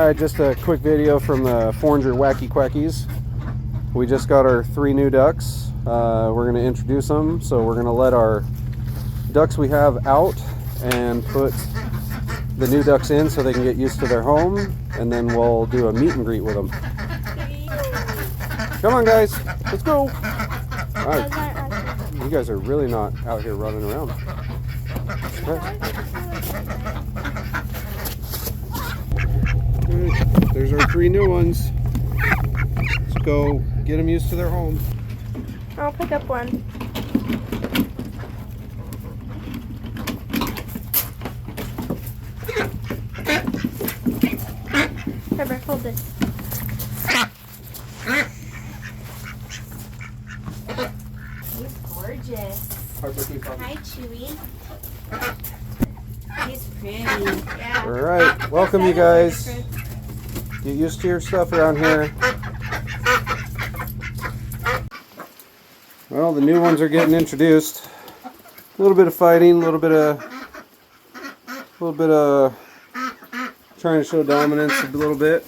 Alright, just a quick video from the Foranger Wacky Quackies. We just got our 3 new ducks. We're going to introduce them, so we're going to let our ducks we have out and put the new ducks in so they can get used to their home, and then we'll do a meet and greet with them. Come on guys, let's go! Alright, you guys are really not out here running around. Okay. There's our 3 new ones. Let's go get them used to their home. I'll pick up one. Trevor, hold this. He's gorgeous. Hi, Chewy. He's pretty. Yeah. Alright, welcome you guys. Get used to your stuff around here. Well, the new ones are getting introduced. A little bit of fighting, a little bit of trying to show dominance a little bit,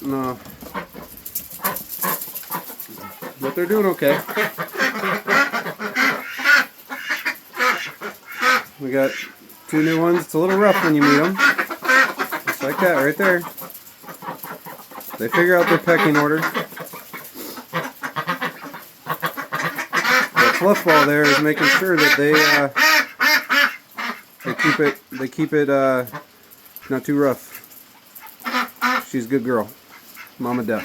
but they're doing okay. We got 2 new ones. It's a little rough when you meet them. Just like that right there. They figure out their pecking order. The fluff ball there is making sure that they keep it not too rough. She's a good girl. Mama duck.